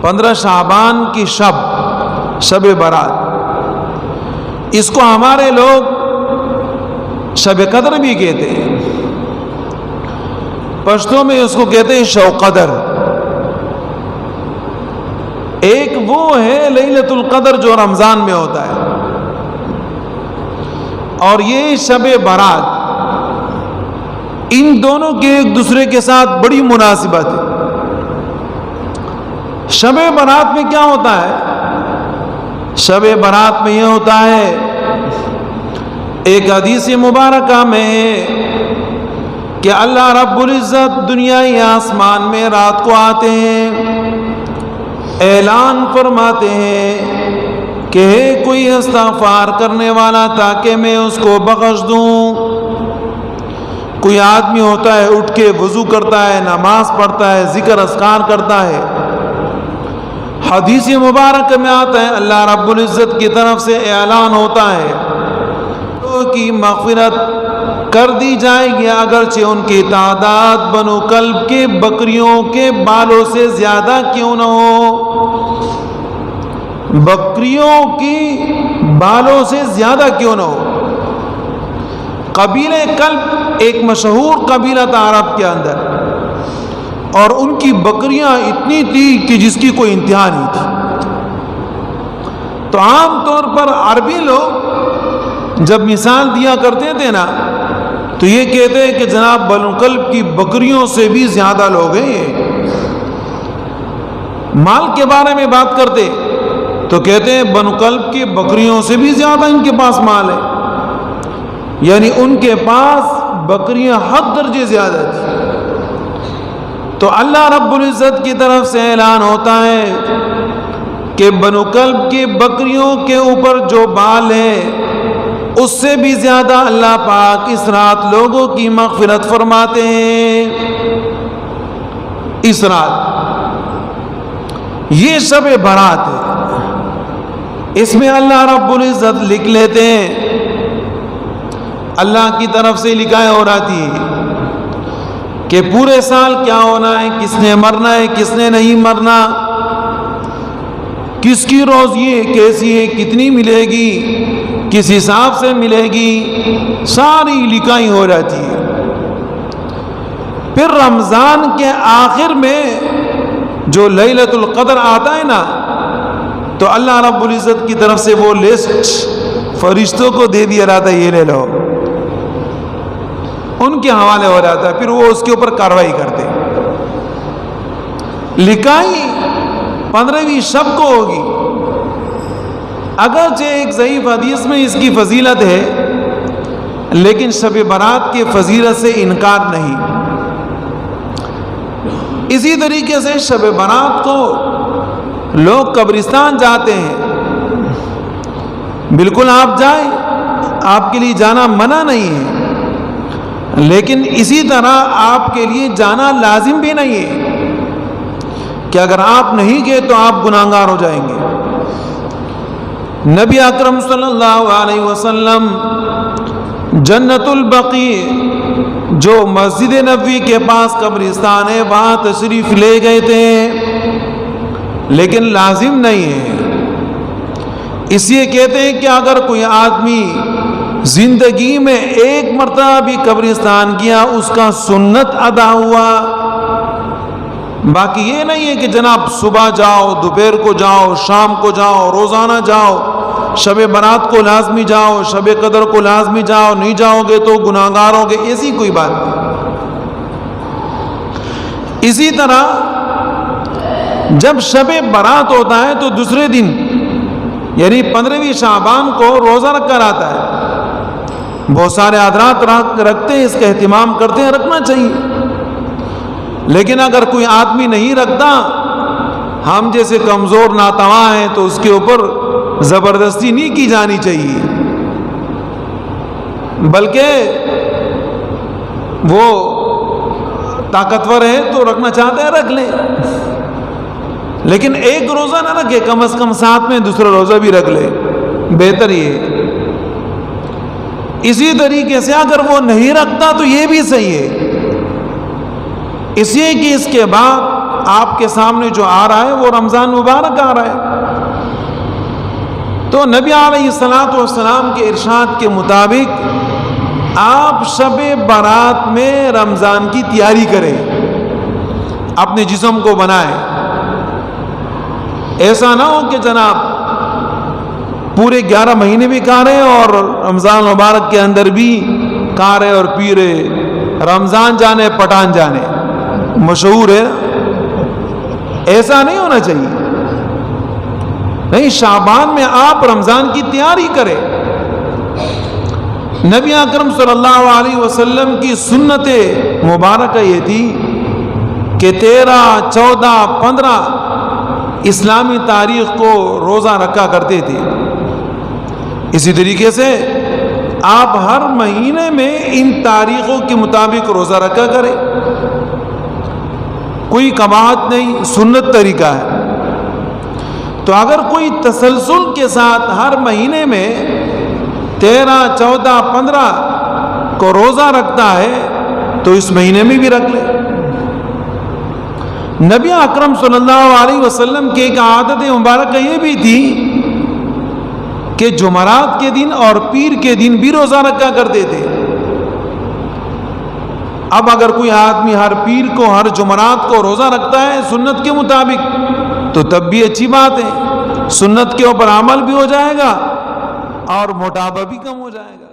15 شعبان کی شب برات، اس کو ہمارے لوگ شب قدر بھی کہتے ہیں، پشتو میں اس کو کہتے ہیں شو قدر۔ ایک وہ ہے لیلۃ القدر جو رمضان میں ہوتا ہے، اور یہ شب برات، ان دونوں کے ایک دوسرے کے ساتھ بڑی مناسبت ہے۔ شب برات میں کیا ہوتا ہے؟ شب برات میں یہ ہوتا ہے، ایک حدیث مبارکہ میں ہے کہ اللہ رب العزت دنیای آسمان میں رات کو آتے ہیں، اعلان فرماتے ہیں کہ ہے کوئی استغفار کرنے والا تاکہ میں اس کو بخش دوں۔ کوئی آدمی ہوتا ہے اٹھ کے وضو کرتا ہے، نماز پڑھتا ہے، ذکر اذکار کرتا ہے، حدیث مبارک میں آتا ہے اللہ رب العزت کی طرف سے اعلان ہوتا ہے کی مغفرت کر دی جائے گی، اگرچہ ان کی تعداد بنو کلب کے بکریوں کے بالوں سے زیادہ کیوں نہ ہو۔ بکریوں کی بالوں سے زیادہ کیوں نہ ہو۔ قبیلہ کلب ایک مشہور قبیلہ تھا عرب کے اندر، اور ان کی بکریاں اتنی تھی کہ جس کی کوئی انتہا نہیں تھی۔ تو عام طور پر عربی لوگ جب مثال دیا کرتے تھے نا، تو یہ کہتے ہیں کہ جناب بنو کلب کی بکریوں سے بھی زیادہ لوگ ہیں یہ۔ مال کے بارے میں بات کرتے تو کہتے ہیں بنو کلب کی بکریوں سے بھی زیادہ ان کے پاس مال ہے، یعنی ان کے پاس بکریاں حد درجے زیادہ تھی۔ تو اللہ رب العزت کی طرف سے اعلان ہوتا ہے کہ بنو کلب کی بکریوں کے اوپر جو بال ہے اس سے بھی زیادہ اللہ پاک اس رات لوگوں کی مغفرت فرماتے ہیں۔ اس رات یہ شب برات ہے، اس میں اللہ رب العزت لکھ لیتے ہیں، اللہ کی طرف سے لکھائے ہو رہتی ہے کہ پورے سال کیا ہونا ہے، کس نے مرنا ہے، کس نے نہیں مرنا، کس کی روزی ہے، کیسی ہے، کتنی ملے گی، کس حساب سے ملے گی، ساری لکھائی ہو جاتی ہے۔ پھر رمضان کے آخر میں جو لیلۃ القدر آتا ہے نا، تو اللہ رب العزت کی طرف سے وہ لسٹ فرشتوں کو دے دیا جاتا ہے، یہ لے لو، ان کے حوالے ہو جاتا ہے، پھر وہ اس کے اوپر کارروائی کرتے۔ لکھائی 15ویں شب کو ہوگی، اگرچہ ایک ضعیف حدیث میں اس کی فضیلت ہے، لیکن شب برات کی فضیلت سے انکار نہیں۔ اسی طریقے سے شب برات کو لوگ قبرستان جاتے ہیں، بالکل آپ جائیں، آپ کے لیے جانا منع نہیں ہے، لیکن اسی طرح آپ کے لیے جانا لازم بھی نہیں ہے کہ اگر آپ نہیں گئے تو آپ گناہگار ہو جائیں گے۔ نبی اکرم صلی اللہ علیہ وسلم جنت البقیع جو مسجد نبوی کے پاس قبرستان ہے وہاں تشریف لے گئے تھے، لیکن لازم نہیں ہے۔ اس لیے کہتے ہیں کہ اگر کوئی آدمی زندگی میں ایک مرتبہ بھی قبرستان گیا اس کا سنت ادا ہوا۔ باقی یہ نہیں ہے کہ جناب صبح جاؤ، دوپہر کو جاؤ، شام کو جاؤ، روزانہ جاؤ، شب برات کو لازمی جاؤ، شب قدر کو لازمی جاؤ، نہیں جاؤ گے تو گناہگار ہوگے، ایسی کوئی بات نہیں۔ اسی طرح جب شب برات ہوتا ہے تو دوسرے دن یعنی 15ویں شعبان کو روزہ رکھ کر آتا ہے۔ بہت سارے حضرات رکھتے ہیں، اس کا اہتمام کرتے ہیں، رکھنا چاہیے، لیکن اگر کوئی آدمی نہیں رکھتا، ہم جیسے کمزور ناتواں ہیں تو اس کے اوپر زبردستی نہیں کی جانی چاہیے، بلکہ وہ طاقتور ہے تو رکھنا چاہتے ہیں رکھ لیں، لیکن ایک روزہ نہ رکھے، کم از کم ساتھ میں دوسرا روزہ بھی رکھ لے، بہتر یہ۔ اسی طریقے سے اگر وہ نہیں رکھتا تو یہ بھی صحیح ہے، اس لیے کہ اس کے بعد آپ کے سامنے جو آ رہا ہے وہ رمضان مبارک آ رہا ہے۔ تو نبی علیہ الصلوۃ والسلام کے ارشاد کے مطابق آپ شب برات میں رمضان کی تیاری کریں، اپنے جسم کو بنائیں۔ ایسا نہ ہو کہ جناب پورے 11 مہینے بھی کھا رہے اور رمضان مبارک کے اندر بھی کھا رہے اور پی رہے، رمضان جانے پٹھان جانے، مشہور ہے۔ ایسا نہیں ہونا چاہیے، نہیں، شعبان میں آپ رمضان کی تیاری کریں۔ نبی اکرم صلی اللہ علیہ وسلم کی سنت مبارکہ یہ تھی کہ 13، 14، 15 اسلامی تاریخ کو روزہ رکھا کرتے تھے۔ اسی طریقے سے آپ ہر مہینے میں ان تاریخوں کے مطابق روزہ رکھا کریں، کوئی کباہت نہیں، سنت طریقہ ہے۔ تو اگر کوئی تسلسل کے ساتھ ہر مہینے میں 13، 14، 15 کو روزہ رکھتا ہے تو اس مہینے میں بھی رکھ لے۔ نبی اکرم صلی اللہ علیہ وسلم کی ایک عادت مبارکہ یہ بھی تھی کہ جمعرات کے دن اور پیر کے دن بھی روزہ رکھا کرتے تھے۔ اب اگر کوئی آدمی ہر پیر کو، ہر جمعرات کو روزہ رکھتا ہے سنت کے مطابق تو تب بھی اچھی بات ہے، سنت کے اوپر عمل بھی ہو جائے گا اور موٹاپا بھی کم ہو جائے گا۔